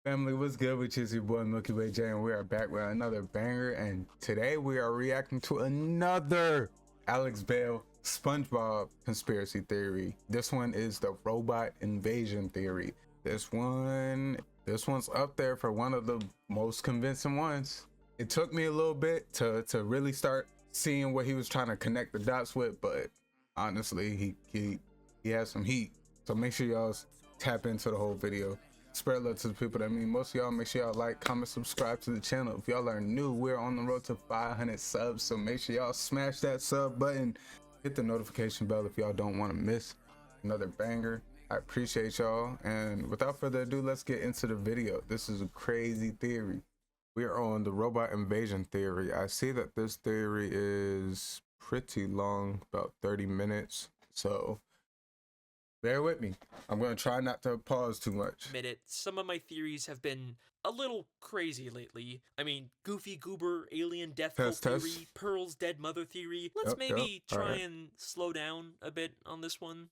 Family, what's good with you? It's your boy Milky Way J, and we are back with another banger. And today we are reacting to another Alex Bale SpongeBob conspiracy theory. This one is the robot invasion theory. This one's up there for one of the most convincing ones. It took me a little bit to really start seeing what he was trying to connect the dots with, but honestly, he has some heat. So make sure y'all tap into the whole video. Spread love to the people that mean most of y'all. Make sure y'all like, comment, subscribe to the channel. If y'all are new, we're on the road to 500 subs, so make sure y'all smash that sub button, hit the notification bell if y'all don't want to miss another banger. I appreciate y'all, and without further ado, let's get into the video. This is a crazy theory. We are on the robot invasion theory. I see that this theory is pretty long, about 30 minutes, so bear with me. I'm going to try not to pause too much. Some of my theories have been a little crazy lately. I mean, Goofy Goober, Alien Death theory, Pearl's dead mother theory. Let's maybe try and slow down a bit on this one.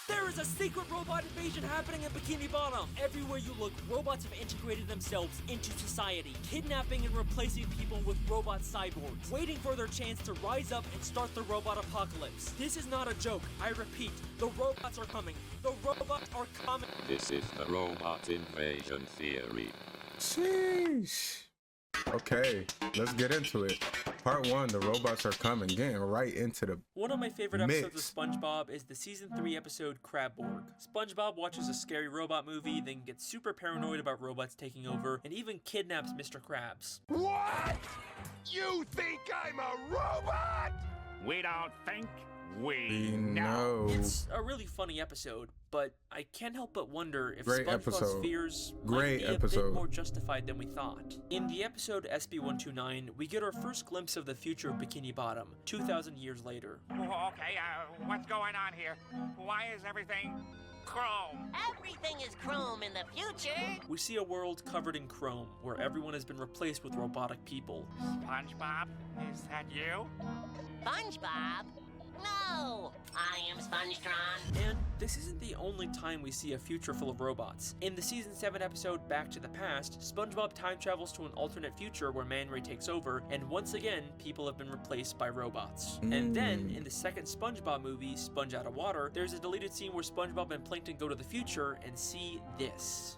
There is a secret robot invasion happening in Bikini Bottom. Everywhere you look, robots have integrated themselves into society, kidnapping and replacing people with robot cyborgs, waiting for their chance to rise up and start the robot apocalypse. This is not a joke. I repeat, the robots are coming. The robots are coming. This is the robot invasion theory. Sheesh. Okay, let's get into it. Part 1, the robots are coming. Getting right into the One of my favorite episodes of SpongeBob is the season 3 episode Crabborg. SpongeBob watches a scary robot movie, then gets super paranoid about robots taking over, and even kidnaps Mr. Krabs. What? You think I'm a robot? We don't think, we know. It's a really funny episode, but I can't help but wonder if SpongeBob's fears might be a bit more justified than we thought. In the episode SB129, we get our first glimpse of the future of Bikini Bottom, 2,000 years later. Okay, what's going on here? Why is everything chrome? Everything is chrome in the future. We see a world covered in chrome, where everyone has been replaced with robotic people. SpongeBob, is that you? SpongeBob? No! I am SpongeTron. And this isn't the only time we see a future full of robots. In the season 7 episode Back to the Past, SpongeBob time travels to an alternate future where Man Ray takes over, and once again, people have been replaced by robots. And then, in the second SpongeBob movie, Sponge Out of Water, there's a deleted scene where SpongeBob and Plankton go to the future and see this.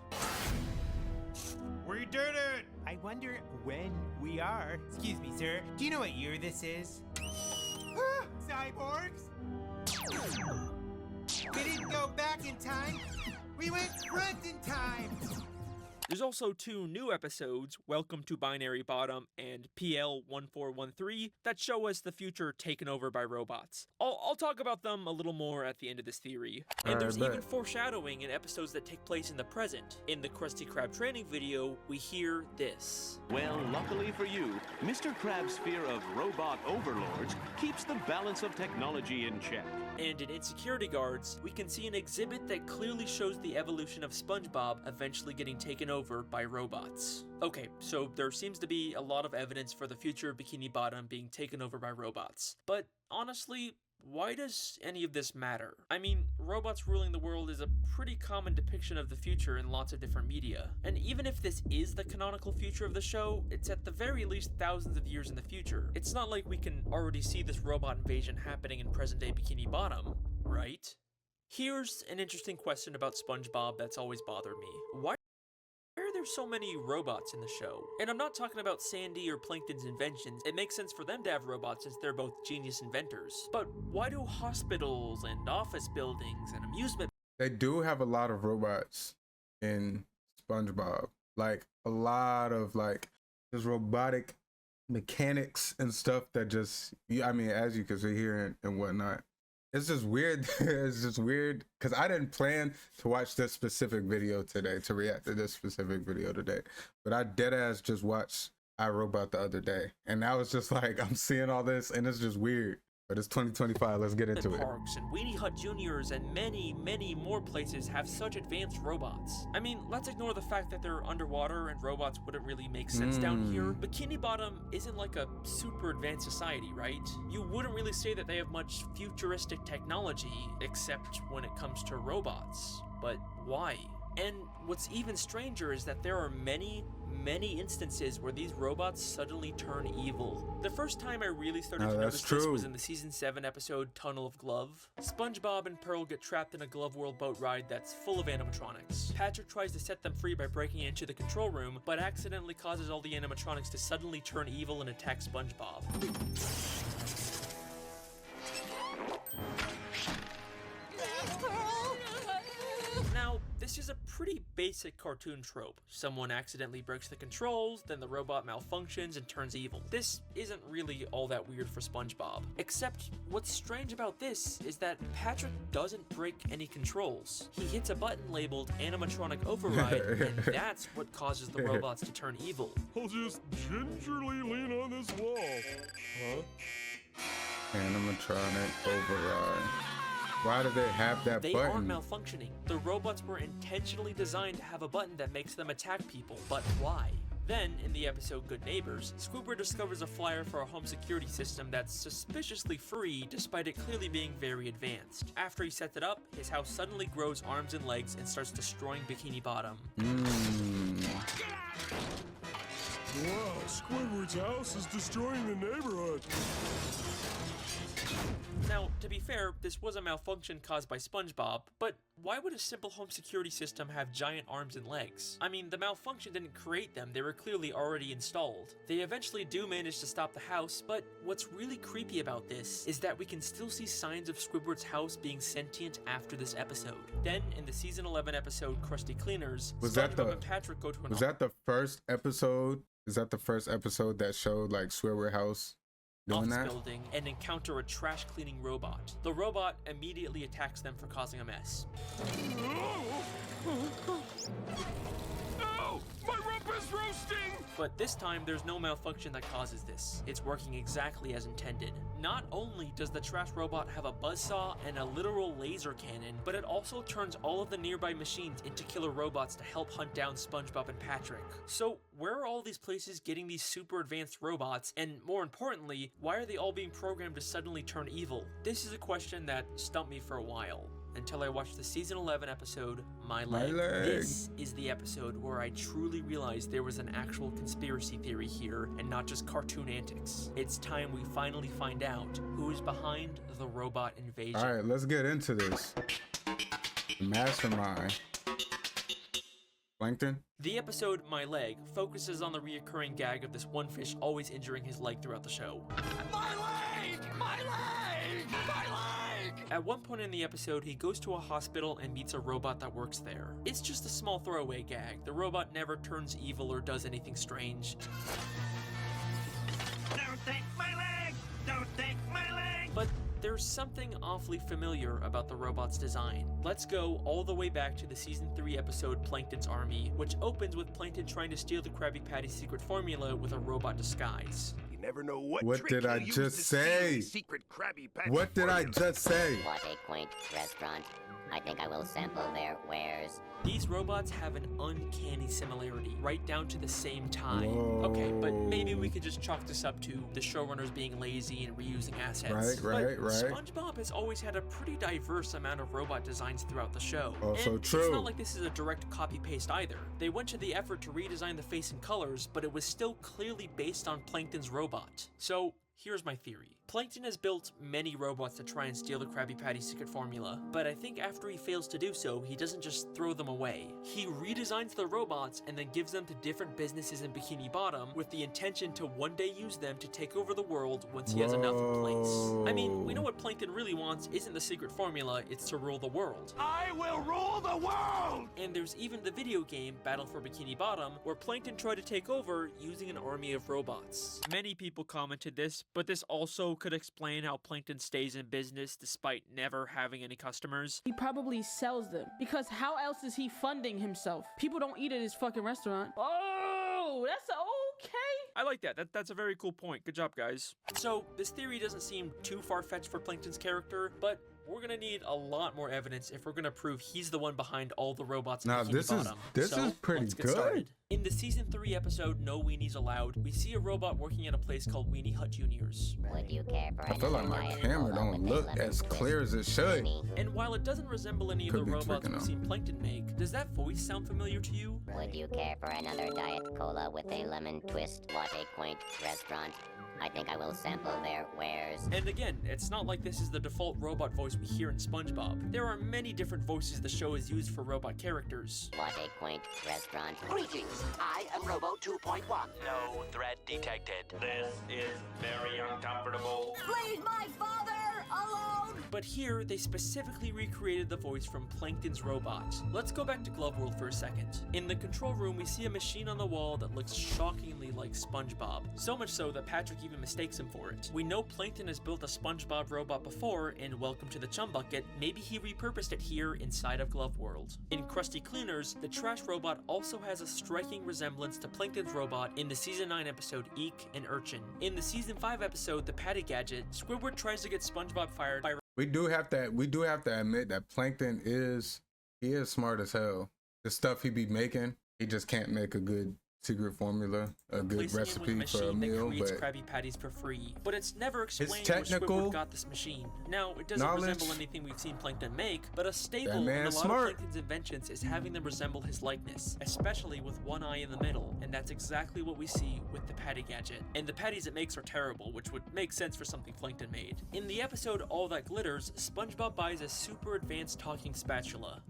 We did it! I wonder when we are. Excuse me, sir. Do you know what year this is? Cyborgs? We didn't go back in time. We went front in time. There's also 2 new episodes, Welcome to Binary Bottom and PL1413, that show us the future taken over by robots. I'll talk about them a little more at the end of this theory. And there's even foreshadowing in episodes that take place in the present. In the Krusty Krab training video, we hear this. Well, luckily for you, Mr. Krab's fear of robot overlords keeps the balance of technology in check. And in Insecurity Guards, we can see an exhibit that clearly shows the evolution of SpongeBob eventually getting taken over by robots. Okay, so there seems to be a lot of evidence for the future of Bikini Bottom being taken over by robots. But honestly, why does any of this matter? I mean, robots ruling the world is a pretty common depiction of the future in lots of different media. And even if this is the canonical future of the show, it's at the very least thousands of years in the future. It's not like we can already see this robot invasion happening in present-day Bikini Bottom, right? Here's an interesting question about SpongeBob that's always bothered me. Why are there so many robots in the show? And I'm not talking about Sandy or Plankton's inventions. It makes sense for them to have robots since they're both genius inventors. But why do hospitals and office buildings and amusement... They do have a lot of robots in SpongeBob. Like, a lot of, like, just robotic mechanics and stuff that just... I mean, as you can see here and whatnot. It's just weird. It's just weird because I didn't plan to watch this specific video today, to react to this specific video today. But I deadass just watched iRobot the other day. And now it's just like, I'm seeing all this and it's just weird. But it's 2025, let's get into it. Parks and Weenie Hut Juniors and many, many more places have such advanced robots. I mean, let's ignore the fact that they're underwater and robots wouldn't really make sense down here. Bikini Bottom isn't like a super advanced society, right? You wouldn't really say that they have much futuristic technology, except when it comes to robots. But why? And what's even stranger is that there are many instances where these robots suddenly turn evil. The first time I really started to notice this was in the season 7 episode Tunnel of Glove. SpongeBob and Pearl get trapped in a Glove World boat ride that's full of animatronics. Patrick tries to set them free by breaking into the control room, but accidentally causes all the animatronics to suddenly turn evil and attack SpongeBob. Now, this is a pretty basic cartoon trope. Someone accidentally breaks the controls, then the robot malfunctions and turns evil. This isn't really all that weird for SpongeBob. Except, what's strange about this is that Patrick doesn't break any controls. He hits a button labeled animatronic override, and that's what causes the robots to turn evil. I'll just gingerly lean on this wall. Huh? Animatronic override. Why do they have that They button? aren't malfunctioning. The robots were intentionally designed to have a button that makes them attack people, but why? Then, in the episode Good Neighbors, Squidward discovers a flyer for a home security system that's suspiciously free despite it clearly being very advanced. After he sets it up, his house suddenly grows arms and legs and starts destroying Bikini Bottom. Wow, Squidward's house is destroying the neighborhood. Now, to be fair, this was a malfunction caused by SpongeBob, but why would a simple home security system have giant arms and legs? I mean, the malfunction didn't create them, they were clearly already installed. They eventually do manage to stop the house, but what's really creepy about this is that we can still see signs of Squidward's house being sentient after this episode. Then, in the season 11 episode Krusty Cleaners, SpongeBob and Patrick go to an... Was that the first episode? Is that the first episode that showed like Squidward house doing office that? building and encounter a trash cleaning robot. The robot immediately attacks them for causing a mess. Oh, my rope is roasting! But this time, there's no malfunction that causes this. It's working exactly as intended. Not only does the trash robot have a buzzsaw and a literal laser cannon, but it also turns all of the nearby machines into killer robots to help hunt down SpongeBob and Patrick. So, where are all these places getting these super advanced robots? And more importantly, why are they all being programmed to suddenly turn evil? This is a question that stumped me for a while, until I watched the season 11 episode, My Leg. This is the episode where I truly realized there was an actual conspiracy theory here and not just cartoon antics. It's time we finally find out who is behind the robot invasion. All right, let's get into this. Mastermind. Plankton? The episode My Leg focuses on the reoccurring gag of this one fish always injuring his leg throughout the show. My leg! My leg! My leg! At one point in the episode, he goes to a hospital and meets a robot that works there. It's just a small throwaway gag. The robot never turns evil or does anything strange. Don't take my leg! Don't take my leg! But there's something awfully familiar about the robot's design. Let's go all the way back to the season 3 episode Plankton's Army, which opens with Plankton trying to steal the Krabby Patty secret formula with a robot disguise. You never know what What trick did I he'll use just to steal say? the secret Krabby Patty What did I formula. just say? What a quaint restaurant. I think I will sample their wares. These robots have an uncanny similarity, right down to the same time. Whoa. Okay, but maybe we could just chalk this up to the showrunners being lazy and reusing assets. Right. SpongeBob has always had a pretty diverse amount of robot designs throughout the show. Also and true. It's not like this is a direct copy-paste either. They went to the effort to redesign the face and colors, but it was still clearly based on Plankton's robot. So, here's my theory. Plankton has built many robots to try and steal the Krabby Patty secret formula, but I think after he fails to do so, he doesn't just throw them away. He redesigns the robots and then gives them to different businesses in Bikini Bottom with the intention to one day use them to take over the world once he has enough in place. I mean, we know what Plankton really wants isn't the secret formula, it's to rule the world. I will rule the world! And there's even the video game, Battle for Bikini Bottom, where Plankton tried to take over using an army of robots. Many people commented this, but this also could explain how Plankton stays in business despite never having any customers. He probably sells them, because how else is he funding himself? People don't eat at his fucking restaurant. Oh, that's okay. I like that. That's a very cool point. Good job, guys. So, this theory doesn't seem too far-fetched for Plankton's character, but we're gonna need a lot more evidence if we're gonna prove he's the one behind all the robots in Now Bikini this Bottom. is pretty let's get good. started. In the season 3 episode No Weenies Allowed, we see a robot working at a place called Weenie Hut Juniors. Would you care for I feel like my diet camera cola don't with a look lemon as twist? clear as it should. And while it doesn't resemble any of Could the be robots tweaking we've them. seen Plankton make, does that voice sound familiar to you? Would you care for another diet cola with a lemon twist? What a quaint restaurant. I think I will sample their wares. And again, it's not like this is the default robot voice we hear in SpongeBob. There are many different voices the show has used for robot characters. What a quaint restaurant. Greetings, I am Robo 2.1. No threat detected. This is very uncomfortable. Leave my father alone! But here, they specifically recreated the voice from Plankton's robot. Let's go back to Glove World for a second. In the control room, we see a machine on the wall that looks shockingly like SpongeBob. So much so that Patrick even mistakes him for it. We know Plankton has built a SpongeBob robot before in Welcome to the Chum Bucket. Maybe he repurposed it here inside of Glove World. In Krusty Cleaners, the trash robot also has a striking resemblance to Plankton's robot in the season 9 episode Eek and Urchin. In the season 5 episode The Patty Gadget, Squidward tries to get SpongeBob fired by We do have to admit that Plankton is smart as hell. The stuff he be making, he just can't make a good secret formula, a good recipe for a meal. That But Krabby Patties for free. But it's never explained technical where Squidward got this machine. Now, it doesn't knowledge, resemble anything we've seen Plankton make, but a staple in a man's lot smart. of Plankton's inventions is having them resemble his likeness, especially with one eye in the middle, and that's exactly what we see with the Patty Gadget. And the patties it makes are terrible, which would make sense for something Plankton made. In the episode All That Glitters, SpongeBob buys a super advanced talking spatula.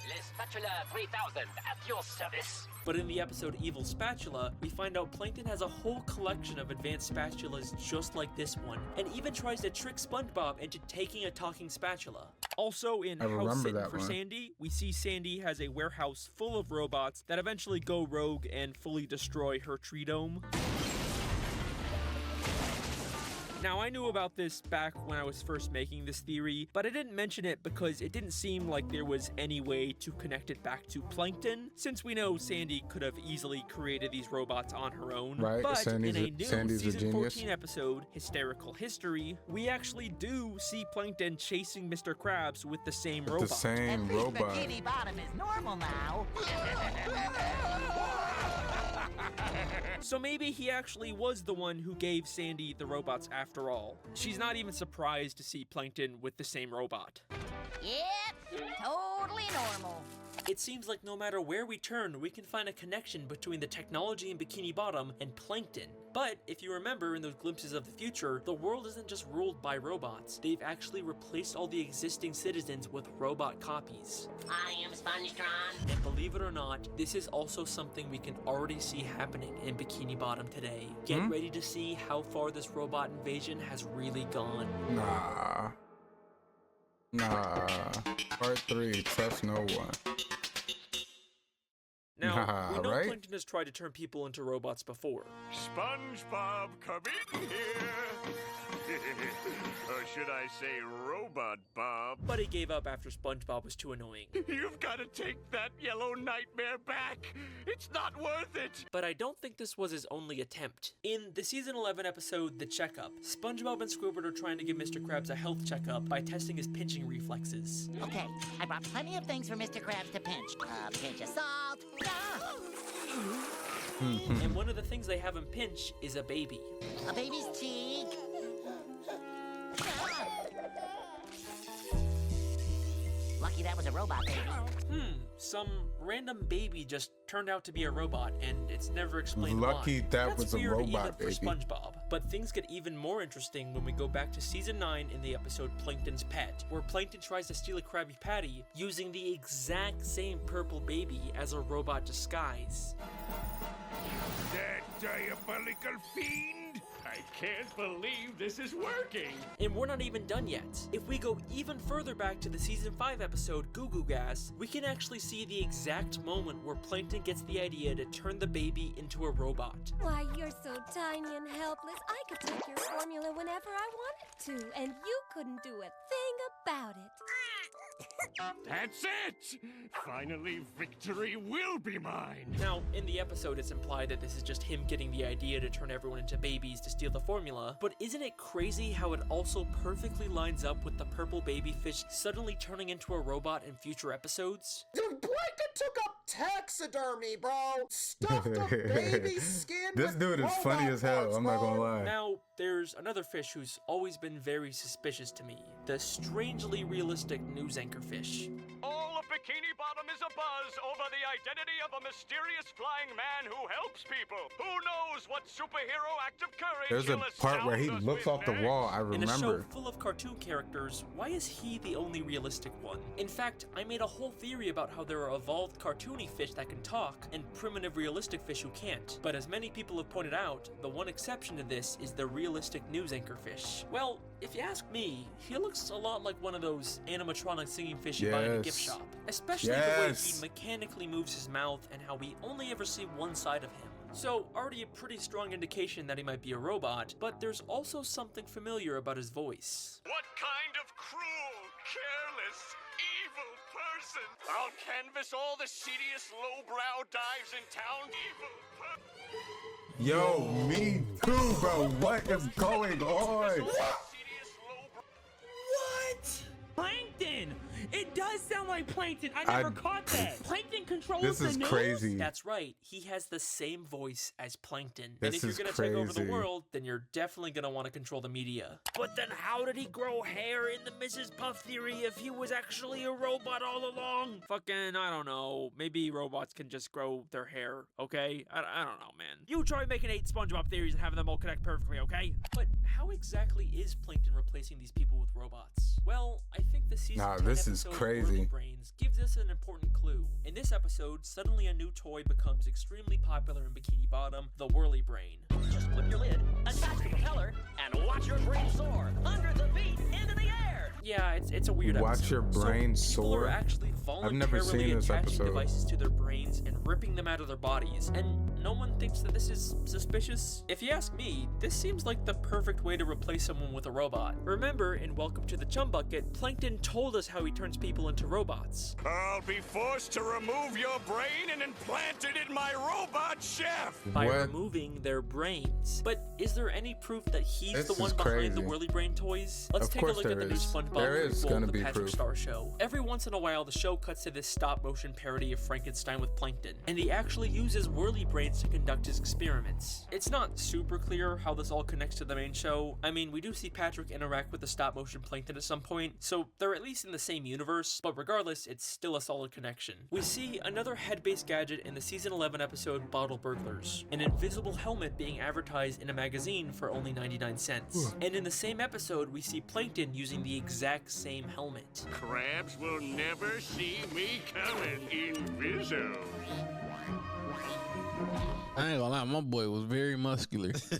Les Spatula 3000 at your service. But in the episode Evil Spatula, we find out Plankton has a whole collection of advanced spatulas just like this one, and even tries to trick SpongeBob into taking a talking spatula. Also in I House remember Sitting that for one. Sandy, we see Sandy has a warehouse full of robots that eventually go rogue and fully destroy her tree dome. Now, I knew about this back when I was first making this theory, but I didn't mention it because it didn't seem like there was any way to connect it back to Plankton, since we know Sandy could have easily created these robots on her own. Right, But Sandy's in a- a new Sandy's a season genius. 14 episode, Hysterical History, we actually do see Plankton chasing Mr. Krabs with the same robot. the same robot. Bikini Bottom is normal now. So maybe he actually was the one who gave Sandy the robots after all. She's not even surprised to see Plankton with the same robot. Yep, totally normal. It seems like no matter where we turn, we can find a connection between the technology in Bikini Bottom and Plankton. But if you remember in those glimpses of the future, the world isn't just ruled by robots. They've actually replaced all the existing citizens with robot copies. I am SpongeTron. And believe it or not, this is also something we can already see happening in Bikini Bottom today. Get ready to see how far this robot invasion has really gone. Nah. Part 3, trust no one. Now, we know right? Plankton has tried to turn people into robots before. SpongeBob, come in here. Or should I say Robot Bob? But he gave up after SpongeBob was too annoying. You've got to take that yellow nightmare back. It's not worth it. But I don't think this was his only attempt. In the season 11 episode, The Checkup, SpongeBob and Squidward are trying to give Mr. Krabs a health checkup by testing his pinching reflexes. Okay, I brought plenty of things for Mr. Krabs to pinch. A pinch of salt. And one of the things they have him pinch is a baby. A baby's cheek. Lucky that was a robot baby. Some random baby just turned out to be a robot, and it's never explained Lucky why. that That's was a weird robot even baby. for SpongeBob. But things get even more interesting when we go back to season 9 in the episode Plankton's Pet, where Plankton tries to steal a Krabby Patty using the exact same purple baby as a robot disguise. That diabolical fiend! I can't believe this is working. And we're not even done yet. If we go even further back to the season 5 episode Goo Goo Gas, we can actually see the exact moment where Plankton gets the idea to turn the baby into a robot. Why, you're so tiny and helpless, I could take your formula whenever I wanted to, and you couldn't do a thing about it. That's it! Finally, victory will be mine! Now, in the episode, it's implied that this is just him getting the idea to turn everyone into babies to steal the formula, but isn't it crazy how it also perfectly lines up with the purple baby fish suddenly turning into a robot in future episodes? Dude, Plankton took up taxidermy, bro! Stuffed a baby skin This dude is funny as hell, I'm not gonna lie. Now, there's another fish who's always been very suspicious to me. The strangely realistic news anchor fish. All of Bikini Bottom is abuzz over the identity of a mysterious flying man who helps people. Who knows what superhero act of courage There's a he'll part where he astound us looks with off the next. wall, I In a show remember. full of cartoon characters, why is he the only realistic one? In fact, I made a whole theory about how there are evolved cartoony fish that can talk, and primitive realistic fish who can't. But as many people have pointed out, the one exception to this is the realistic news anchor fish. Well, if you ask me, he looks a lot like one of those animatronic singing fish you buy in a gift shop. Especially the way he mechanically moves his mouth and how we only ever see one side of him. So, already a pretty strong indication that he might be a robot, but there's also something familiar about his voice. What kind of cruel, careless, evil person? I'll canvass all the seediest lowbrow dives in town. Evil Yo, me too, bro. What is going on? What? Plankton! It does sound like Plankton. I never caught that. Plankton controls the news? This is crazy. That's right. He has the same voice as Plankton. This and if you're is going to take over the crazy. world, then you're definitely going to want to control the media. But then how did he grow hair in the Mrs. Puff theory if he was actually a robot all along? Fucking, I don't know. Maybe robots can just grow their hair, okay? I don't know, man. You try making 8 SpongeBob theories and having them all connect perfectly, okay? But how exactly is Plankton replacing these people with robots? Well, I think the season 10 this is episode crazy. Whirly Brains gives us an important clue. In this episode, suddenly a new toy becomes extremely popular in Bikini Bottom, the Whirly Brain. Just flip your lid, attach the propeller, and watch your brain soar hundreds of feet into the air. Yeah, it's a weird Watch episode. your brain so people soar? are actually I've never voluntarily seen this attaching episode. devices to their brains and ripping them out of their bodies, and no one thinks that this is suspicious. If you ask me, this seems like the perfect way to replace someone with a robot. Remember, in Welcome to the Chum Bucket, Plankton told us how he turns people into robots. I'll be forced to remove your brain and implant it in my robot chef! By removing their brains. But is there any proof that he's This the one is behind the crazy. Whirly Brain toys? Let's Of take a course look at the there new is. SpongeBob There is prequel, gonna The be Patrick proof. Star Show. Every once in a while, the show cuts to this stop-motion parody of Frankenstein with Plankton, and he actually uses Whirly Brains to conduct his experiments. It's not super clear how this all connects to the main show. I mean, we do see Patrick interact with the stop-motion Plankton at some point, so they're at least in the same universe, but regardless, it's still a solid connection. We see another head-based gadget in the season 11 episode Bottle Burglars, an invisible helmet being advertised in a magazine for only 99 cents. And in the same episode, we see Plankton using the exact same helmet. Crabs will never see me coming in Vizos. I ain't gonna lie, my boy was very muscular. God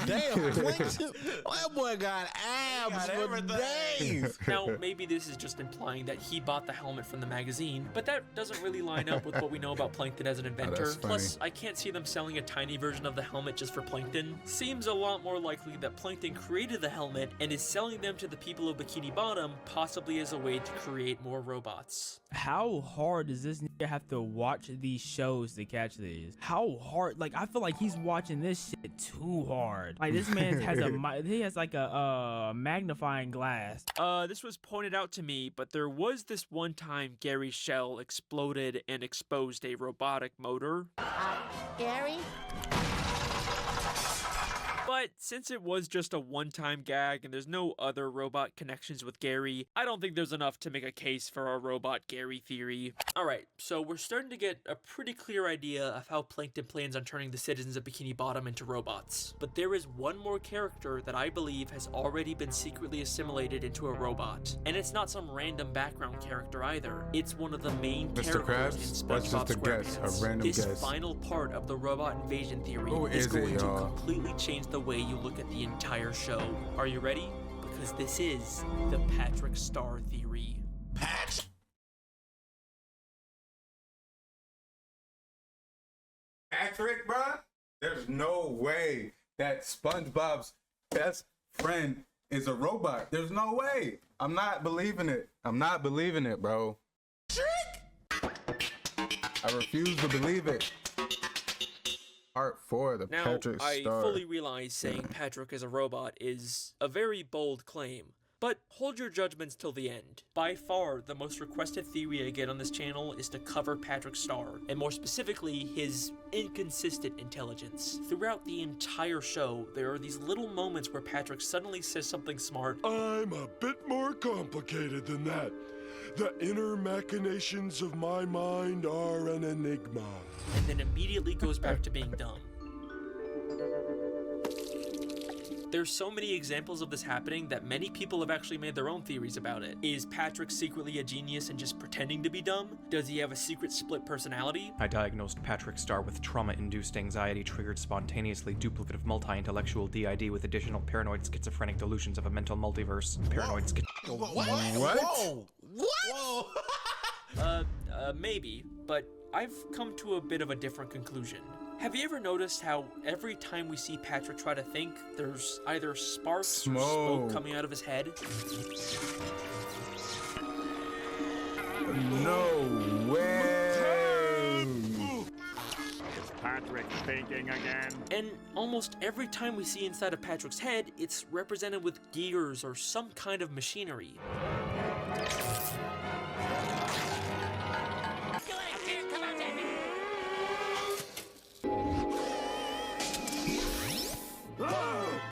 damn, Plankton. That boy got abs for days. Now, maybe this is just implying that he bought the helmet from the magazine, but that doesn't really line up with what we know about Plankton as an inventor. that's funny. Plus, I can't see them selling a tiny version of the helmet just for Plankton. Seems a lot more likely that Plankton created the helmet and is selling them to the people of Bikini Bottom, possibly as a way to create more robots. How hard does this nigga have to watch these shows to catch these? How hard? Like, I feel like he's watching this shit too hard. Like, this man has he has like a magnifying glass. This was pointed out to me, but there was this one time Gary's shell exploded and exposed a robotic motor. Gary? But since it was just a one-time gag and there's no other robot connections with Gary, I don't think there's enough to make a case for a robot Gary theory. Alright, so we're starting to get a pretty clear idea of how Plankton plans on turning the citizens of Bikini Bottom into robots. But there is one more character that I believe has already been secretly assimilated into a robot. And it's not some random background character either. It's one of the main Mr. characters Krabs? in That's SpongeBob just a guess, SquarePants. a random This guess. final part of the robot invasion theory Who is is it, going to y'all? completely change the way you look at the entire show. Are you ready? Because this is the Patrick Star theory. Patrick, bruh? There's no way that SpongeBob's best friend is a robot. There's no way. I'm not believing it. I'm not believing it, bro. I refuse to believe it. Part 4, the now, Patrick I Star. fully realize saying Patrick is a robot is a very bold claim, but hold your judgments till the end. By far, the most requested theory I get on this channel is to cover Patrick Star, and more specifically, his inconsistent intelligence. Throughout the entire show, there are these little moments where Patrick suddenly says something smart. I'm a bit more complicated than that. The inner machinations of my mind are an enigma. And then immediately goes back to being dumb. There's so many examples of this happening that many people have actually made their own theories about it. Is Patrick secretly a genius and just pretending to be dumb? Does he have a secret split personality? I diagnosed Patrick Star with trauma-induced anxiety triggered spontaneously duplicative multi-intellectual DID with additional paranoid schizophrenic delusions of a mental multiverse. Paranoid What? Maybe, but I've come to a bit of a different conclusion. Have you ever noticed how every time we see Patrick try to think, there's either sparks or smoke coming out of his head? No way! Is Patrick thinking again? And almost every time we see inside of Patrick's head, it's represented with gears or some kind of machinery.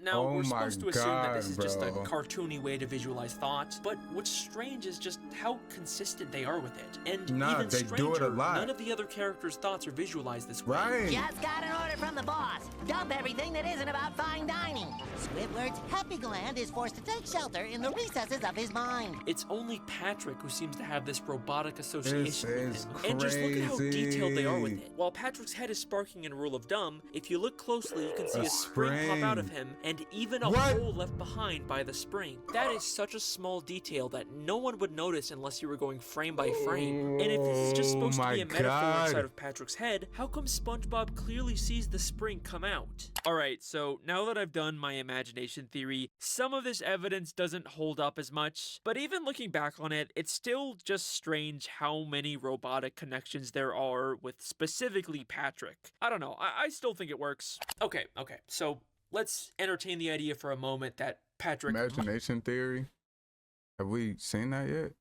Now, we're supposed to assume that this is just a cartoony way to visualize thoughts, but what's strange is just how consistent they are with it. And even they stranger, do it a lot. None of the other characters' thoughts are visualized this way. Right. Just got an order from the boss. Dump everything that isn't about fine dining. Squidward's happy gland is forced to take shelter in the recesses of his mind. It's only Patrick who seems to have this robotic association This with is him. And just look at how detailed they are with crazy. it. While Patrick's head is sparking in Rule of Dumb, if you look closely, you can see a spring pop out of him, and even a hole left behind by the spring. That is such a small detail that no one would notice unless you were going frame by frame. And if this is just supposed to be a metaphor inside of Patrick's head, how come SpongeBob clearly sees the spring come out? Alright, so now that I've done my imagination theory, some of this evidence doesn't hold up as much, but even looking back on it, it's still just strange how many robotic connections there are with specifically Patrick. I don't know, I still think it works. Okay, so let's entertain the idea for a moment that Patrick... Imagination theory? Have we seen that yet?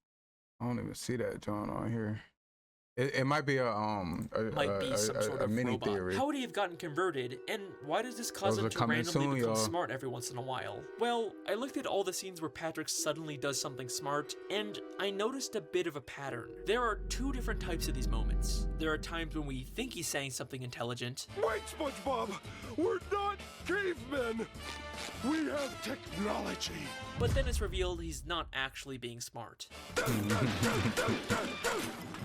I don't even see that John on here. It might be a mini robot. theory. How would he have gotten converted, and why does this cause Those him are to coming randomly soon, become y'all. smart every once in a while? Well, I looked at all the scenes where Patrick suddenly does something smart, and I noticed a bit of a pattern. There are two different types of these moments. There are times when we think he's saying something intelligent. Wait, SpongeBob! We're not cavemen! We have technology! But then it's revealed he's not actually being smart.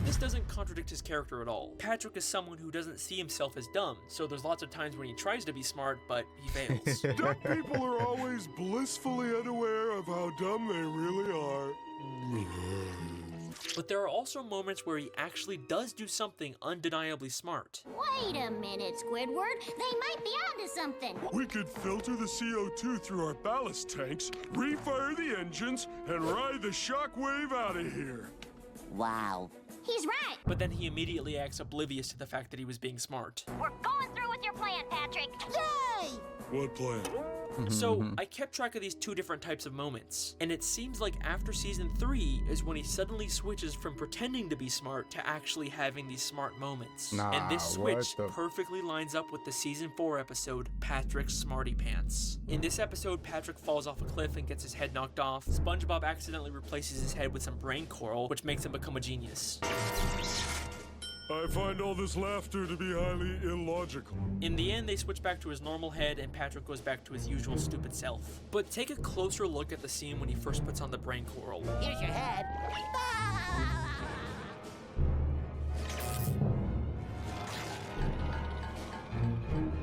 This doesn't contradict his character at all. Patrick is someone who doesn't see himself as dumb, so there's lots of times when he tries to be smart, but he fails. Dumb people are always blissfully unaware of how dumb they really are. But there are also moments where he actually does do something undeniably smart. Wait a minute, Squidward. They might be onto something. We could filter the CO2 through our ballast tanks, refire the engines, and ride the shockwave out of here. Wow. He's right. But then he immediately acts oblivious to the fact that he was being smart. We're going through with your plan, Patrick. Yay! What plan? So, I kept track of these two different types of moments, and it seems like after season 3 is when he suddenly switches from pretending to be smart to actually having these smart moments. And this switch perfectly lines up with the season 4 episode, Patrick's Smarty Pants. In this episode, Patrick falls off a cliff and gets his head knocked off. SpongeBob accidentally replaces his head with some brain coral, which makes him become a genius. I find all this laughter to be highly illogical. In the end, they switch back to his normal head and Patrick goes back to his usual stupid self. But take a closer look at the scene when he first puts on the brain coral. Here's your head.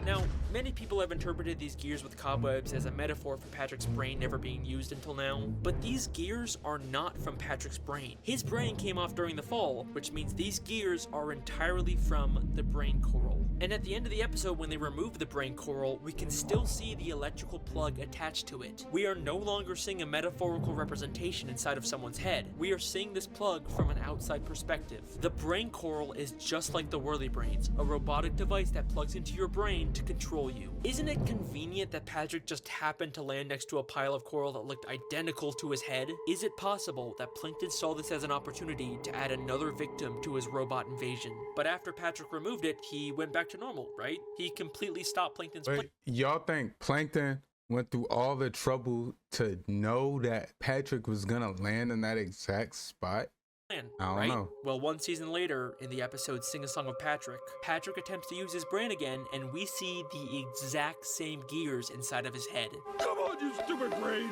Now, Many people have interpreted these gears with cobwebs as a metaphor for Patrick's brain never being used until now, but these gears are not from Patrick's brain. His brain came off during the fall, which means these gears are entirely from the brain coral. And at the end of the episode, when they remove the brain coral, we can still see the electrical plug attached to it. We are no longer seeing a metaphorical representation inside of someone's head. We are seeing this plug from an outside perspective. The brain coral is just like the Whirly Brains, a robotic device that plugs into your brain to control you. Isn't it convenient that Patrick just happened to land next to a pile of coral that looked identical to his head? Is it possible that Plankton saw this as an opportunity to add another victim to his robot invasion? But after Patrick removed it, he went back to normal, right? He completely stopped Plankton's plan. Y'all think Plankton went through all the trouble to know that Patrick was gonna land in that exact spot? I don't know. Well, one season later, in the episode Sing a Song of Patrick, Patrick attempts to use his brain again, and we see the exact same gears inside of his head. Come on, you stupid brain!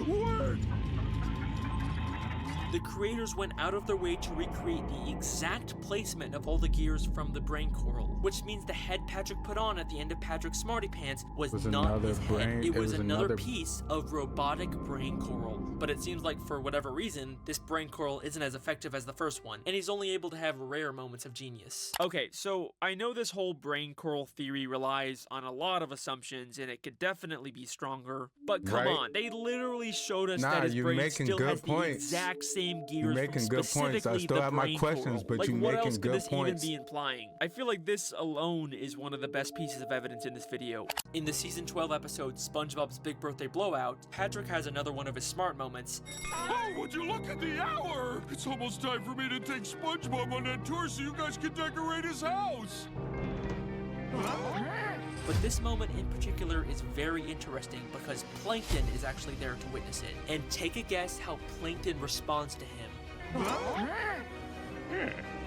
Work! The creators went out of their way to recreate the exact placement of all the gears from the brain coral, which means the head Patrick put on at the end of Patrick's Smarty Pants was not his head. It was another piece of robotic brain coral. But it seems like for whatever reason, this brain coral isn't as effective as the first one, and he's only able to have rare moments of genius. Okay, so I know this whole brain coral theory relies on a lot of assumptions, and it could definitely be stronger, but come on, they literally showed us that his brain still has the exact same gears. You're making good points. I still have my questions, but like, you're what making else good could this points. even be implying? I feel like this alone is one of the best pieces of evidence in this video. In the season 12 episode, SpongeBob's Big Birthday Blowout, Patrick has another one of his smart moments. Oh, would you look at the hour? It's almost time for me to take SpongeBob on that tour so you guys can decorate his house. But this moment in particular is very interesting because Plankton is actually there to witness it. And take a guess how Plankton responds to him.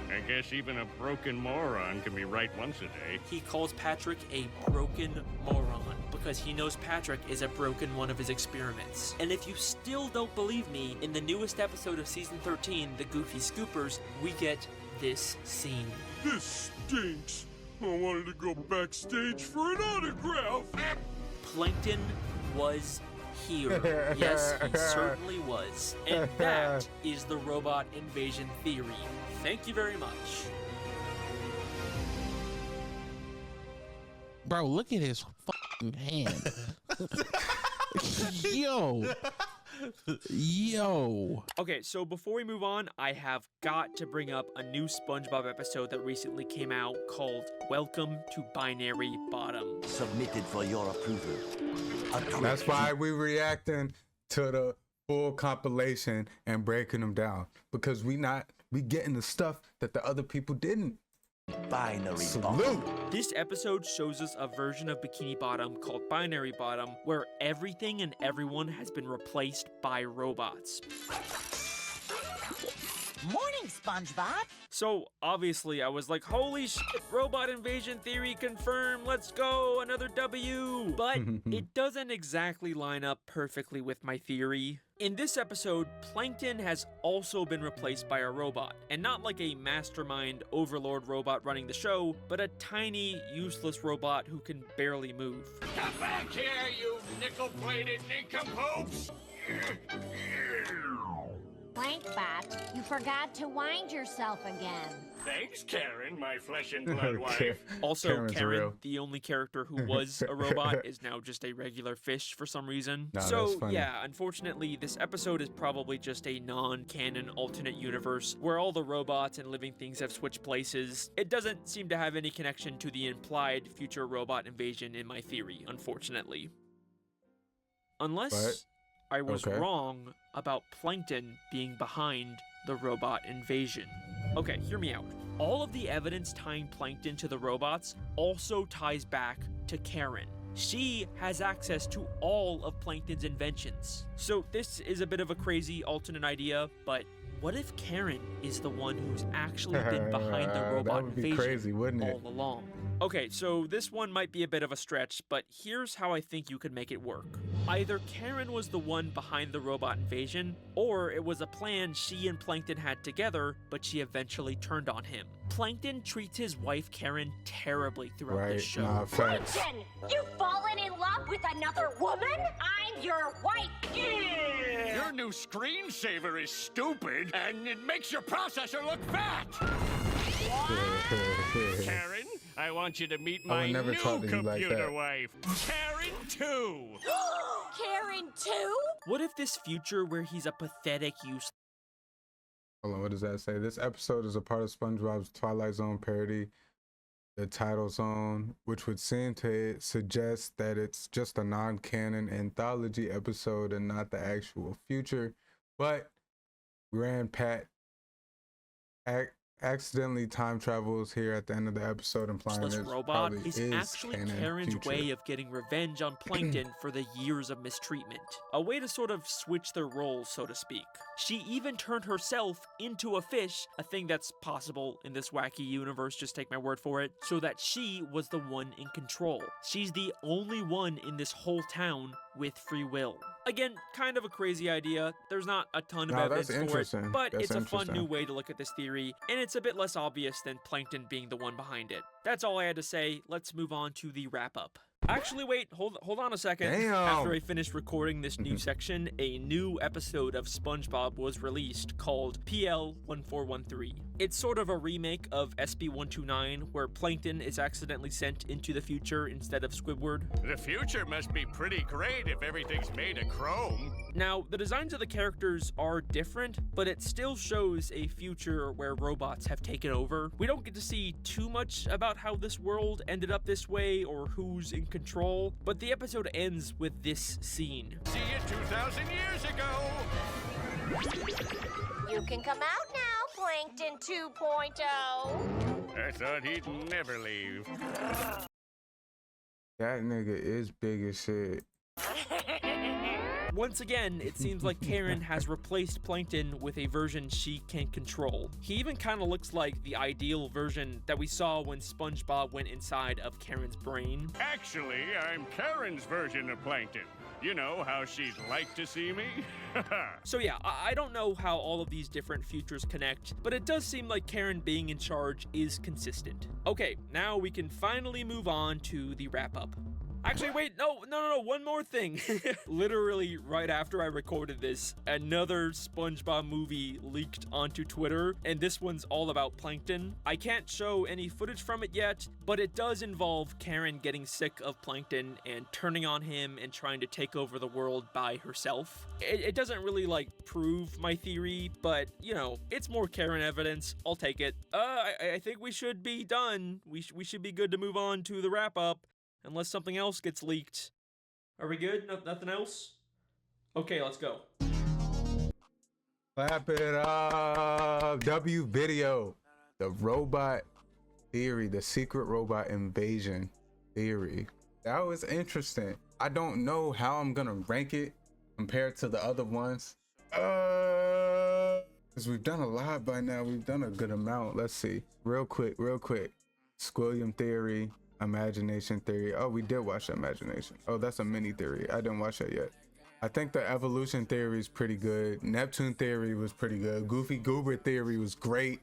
I guess even a broken moron can be right once a day. He calls Patrick a broken moron because he knows Patrick is a broken one of his experiments. And if you still don't believe me, in the newest episode of season 13, The Goofy Scoopers, we get this scene. This stinks. I wanted to go backstage for an autograph. Plankton was here. Yes, he certainly was. And that is the robot invasion theory. Thank you very much. Bro, look at his fucking hand. Yo. Okay, so before we move on, I have got to bring up a new SpongeBob episode that recently came out called Welcome to Binary Bottom. Submitted for your approval. That's why we reacting to the full compilation and breaking them down, because we getting the stuff that the other people didn't. Binary Salute. This episode shows us a version of Bikini Bottom called Binary Bottom, where everything and everyone has been replaced by robots. Morning, SpongeBob. So obviously I was like, holy shit, robot invasion theory confirmed, let's go, another W. But it doesn't exactly line up perfectly with my theory. In this episode, Plankton has also been replaced by a robot, and not like a mastermind overlord robot running the show, but a tiny, useless robot who can barely move. Come back here, you nickel-plated nincompoops! Plankbot, you forgot to wind yourself again. Thanks, Karen, my flesh and blood wife. Also, Karen, the only character who was a robot, is now just a regular fish for some reason. Nah, so, yeah, unfortunately, this episode is probably just a non-canon alternate universe where all the robots and living things have switched places. It doesn't seem to have any connection to the implied future robot invasion in my theory, unfortunately. Unless I was wrong about Plankton being behind the robot invasion. Okay, hear me out. All of the evidence tying Plankton to the robots also ties back to Karen. She has access to all of Plankton's inventions. So this is a bit of a crazy alternate idea, but What if Karen is the one who's actually been behind the robot That would be invasion crazy, wouldn't it? all along? Okay, so this one might be a bit of a stretch, but here's how I think you could make it work. Either Karen was the one behind the robot invasion, or it was a plan she and Plankton had together, but she eventually turned on him. Plankton treats his wife Karen terribly throughout this show. Nah, facts. Plankton, you've fallen in love with another woman? I'm your wife. Your new screensaver is stupid, and it makes your processor look fat. Karen, I want you to meet my new computer wife, Karen 2. Karen 2? What if this future where he's a pathetic useless... Hold on, what does that say? This episode is a part of SpongeBob's Twilight Zone parody, the Title Zone, which would seem to suggest that it's just a non-canon anthology episode and not the actual future. But Grandpat accidentally time travels here at the end of the episode, implying This this robot probably is actually canon Karen's future. way of getting revenge on Plankton for the years of mistreatment. A way to sort of switch their roles, so to speak. She even turned herself into a fish, a thing that's possible in this wacky universe, just take my word for it, so that she was the one in control. She's the only one in this whole town with free will. Again, kind of a crazy idea. There's not a ton of evidence for it, but it's a fun new way to look at this theory, and it's a bit less obvious than Plankton being the one behind it. That's all I had to say. Let's move on to the wrap-up. Actually, wait, hold on a second. Damn. After I finished recording this new section, a new episode of SpongeBob was released called PL 1413. It's sort of a remake of SB 129, where Plankton is accidentally sent into the future instead of Squidward. The future must be pretty great if everything's made of chrome. Now, the designs of the characters are different, but it still shows a future where robots have taken over. We don't get to see too much about how this world ended up this way or who's in control, but the episode ends with this scene. See you 2,000 years ago! You can come out now, Plankton 2.0. I thought he'd never leave. That nigga is big as shit. Once again, it seems like Karen has replaced Plankton with a version she can control. He even kind of looks like the ideal version that we saw when SpongeBob went inside of Karen's brain. Actually, I'm Karen's version of Plankton. You know how she'd like to see me? So yeah, I don't know how all of these different futures connect, but it does seem like Karen being in charge is consistent. Okay, now we can finally move on to the wrap-up. Actually, wait, no, one more thing. Literally, right after I recorded this, another SpongeBob movie leaked onto Twitter, and this one's all about Plankton. I can't show any footage from it yet, but it does involve Karen getting sick of Plankton and turning on him and trying to take over the world by herself. It doesn't really, like, prove my theory, but, you know, it's more Karen evidence. I'll take it. I think we should be done. We should be good to move on to the wrap-up. Unless something else gets leaked. Are we good? Nothing else? Okay, let's go. Clap it up. W video. The robot theory, the secret robot invasion theory. That was interesting. I don't know how I'm gonna rank it compared to the other ones. Because we've done a lot by now. We've done a good amount. Let's see. Real quick. Squilliam theory. Imagination theory. Oh, we did watch Imagination. Oh, that's a mini theory. I didn't watch that yet. I think the evolution theory is pretty good. Neptune theory was pretty good. Goofy Goober theory was great.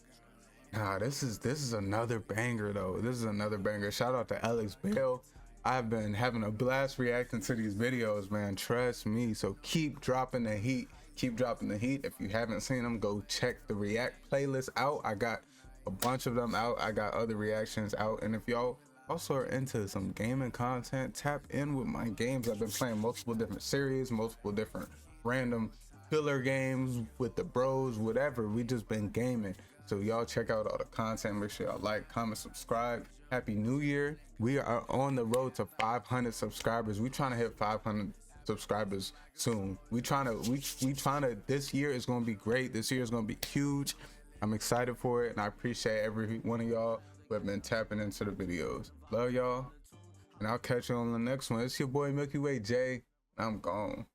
Nah, this is another banger though. This is another banger. Shout out to Alex Bale. I've been having a blast reacting to these videos, man. Trust me. So keep dropping the heat. Keep dropping the heat. If you haven't seen them, go check the React playlist out. I got a bunch of them out. I got other reactions out. And if y'all also are into some gaming content, tap in with my games. I've been playing multiple different series, multiple different random filler games with the bros, whatever. We just been gaming. So y'all check out all the content. Make sure y'all like, comment, subscribe. Happy New Year. We are on the road to 500 subscribers. We trying to hit 500 subscribers soon. We trying to, this year is going to be great. This year is going to be huge. I'm excited for it, and I appreciate every one of y'all who have been tapping into the videos. Love y'all, and I'll catch you on the next one. It's your boy Milky Way J. I'm gone.